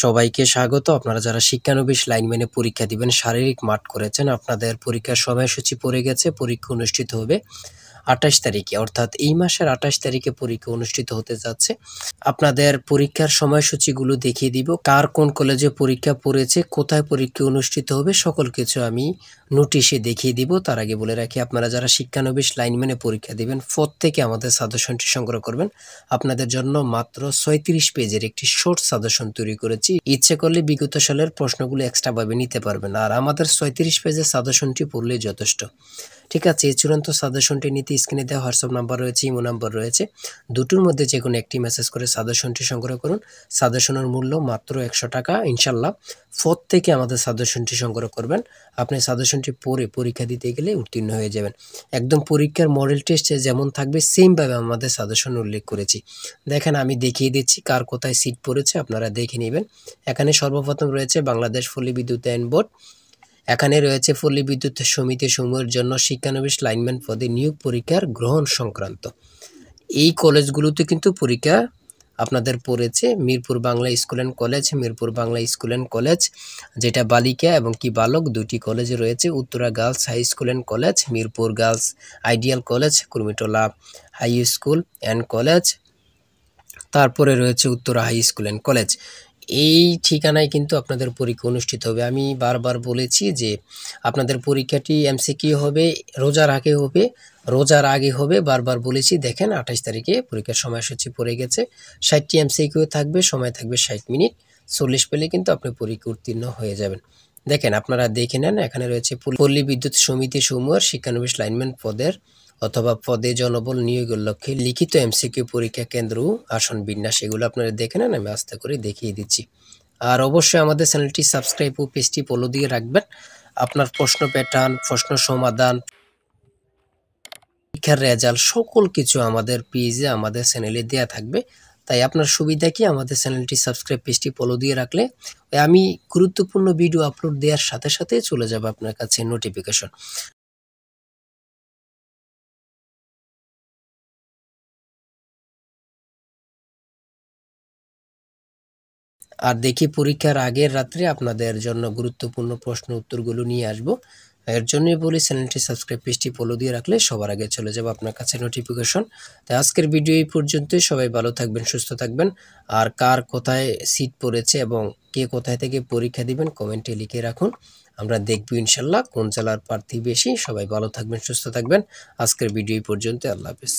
সবাইকে স্বাগত। আপনারা যারা শিক্ষানবিশ লাইনম্যানে পরীক্ষা দিবেন, শারীরিক মাঠ করেছেন, আপনাদের পরীক্ষার সময়সূচি পড়ে গেছে। পরীক্ষা অনুষ্ঠিত হবে ২৮ তারিখে, অর্থাৎ এই মাসের ২৮ তারিখে পরীক্ষা অনুষ্ঠিত হতে যাচ্ছে। আপনাদের পরীক্ষার সময়সূচিগুলো দেখিয়ে দিব, কার কোন কলেজে পরীক্ষা পড়েছে, কোথায় পরীক্ষা অনুষ্ঠিত হবে, সকল কিছু আমি নোটিশে দেখিয়ে দিব। তার আগে বলে রাখি, আপনারা যারা শিক্ষানবিশ লাইনম্যানে পরীক্ষা দিবেন, প্রত্যেকে আমাদের সাজেশনটি সংগ্রহ করবেন। আপনাদের জন্য মাত্র ৩৬ পেজের একটি শর্ট সাজেশন তৈরি করেছি। ইচ্ছে করলে বিগত সালের প্রশ্নগুলো এক্সট্রা ভাবে নিতে পারবেন, আর আমাদের ৩৬ পেজের সাজেশনটি পড়লেই যথেষ্ট। ঠিক আছে, এই চূড়ান্ত সাজেশনটি নিতে স্ক্রিনে দেওয়া হোয়াটসঅ্যাপ নাম্বার রয়েছে, ইমো নাম্বার রয়েছে, দুটোর মধ্যে যে কোনো একটি মেসেজ করে সাজেশনটি সংগ্রহ করুন। সাজেশনের মূল্য মাত্র ১০০ টাকা। ইনশাল্লাহ প্রত্যেকে আমাদের সাজেশনটি সংগ্রহ করবেন। আপনি সাজেশনটি পড়ে পরীক্ষা দিতে গেলে উত্তীর্ণ হয়ে যাবেন। একদম পরীক্ষার মডেল টেস্টে যেমন থাকবে সেমভাবে আমাদের সাজেশন উল্লেখ করেছি। দেখেন, আমি দেখিয়ে দিচ্ছি কার কোথায় সিট পড়েছে, আপনারা দেখে নেবেন। এখানে সর্বপ্রথম রয়েছে বাংলাদেশ পল্লী বিদ্যুতায়ন বোর্ড। এখানে রয়েছে পল্লী বিদ্যুৎ সমিতি সমূহের জন্য শিক্ষানবিশ লাইনম্যান পদে নিয়োগ পরীক্ষার গ্রহণ সংক্রান্ত। এই কলেজগুলোতে কিন্তু পরীক্ষা আপনাদের পড়েছে। Mirpur Bangla school and college, Mirpur Bangla school and college যেটা বালিকা এবং কি বালক দুটি কলেজে রয়েছে। Uttara girls high school and college, Mirpur girls ideal college, Kurmitola high school and college, তারপরে রয়েছে Uttara high school and college. এই ঠিকানায় কিন্তু আপনাদের পরীক্ষা অনুষ্ঠিত হবে। আমি বারবার বলেছি যে আপনাদের পরীক্ষাটি এমসিকিউ হবে, রোজার আগে হবে, বারবার বলেছি। দেখেন, ২৮ তারিখে পরীক্ষার সময়সূচি পড়ে গেছে। ৬০টি এমসিকিউ থাকবে, সময় থাকবে ৬০ মিনিট। ৪০ পেলে কিন্তু আপনি পরীক্ষা উত্তীর্ণ হয়ে যাবেন। দেখেন, আপনারা দেখে নেন, এখানে রয়েছে পল্লী বিদ্যুৎ সমিতি সমূহের শিক্ষানবিশ লাইনম্যান পদের অথবা পদে জনবল নিয়োগের লক্ষ্যে লিখিত এমসিকিউ পরীক্ষা কেন্দ্র আসন বিন্যাস, এগুলো আপনারা দেখে নেন। আমি আস্তে করে দেখিয়ে দিচ্ছি। আর অবশ্যই আমাদের চ্যানেলটি সাবস্ক্রাইব ও পেজটি ফলো দিয়ে রাখবেন। আপনার প্রশ্ন প্যাটার্ন, প্রশ্ন সমাধান, পরীক্ষার রেজাল্ট সকল কিছু আমাদের পেজে, আমাদের চ্যানেলে দেওয়া থাকবে। তাই আপনার সুবিধা কি, আমাদের চ্যানেলটি সাবস্ক্রাইব পেজটি ফলো দিয়ে রাখলে আমি গুরুত্বপূর্ণ ভিডিও আপলোড দেওয়ার সাথে সাথে চলে যাবে আপনার কাছে নোটিফিকেশন। আর দেখি পরীক্ষার আগের রাত্রে আপনাদের জন্য গুরুত্বপূর্ণ প্রশ্ন উত্তরগুলো নিয়ে আসব। এর জন্যই বলি, চ্যানেলটি সাবস্ক্রাইব পেজটি ফলো দিয়ে রাখলে সবার আগে চলে যাবে আপনার কাছে নোটিফিকেশন। তাই আজকের ভিডিও এই পর্যন্তই। সবাই ভালো থাকবেন, সুস্থ থাকবেন। আর কার কোথায় সিট পড়েছে এবং কে কোথায় থেকে পরীক্ষা দিবেন কমেন্টে লিখে রাখুন। আমরা দেখব ইনশাল্লাহ কোন জেলার প্রার্থী বেশি। সবাই ভালো থাকবেন, সুস্থ থাকবেন। আজকের ভিডিও এই পর্যন্ত। আল্লাহ হাফেজ।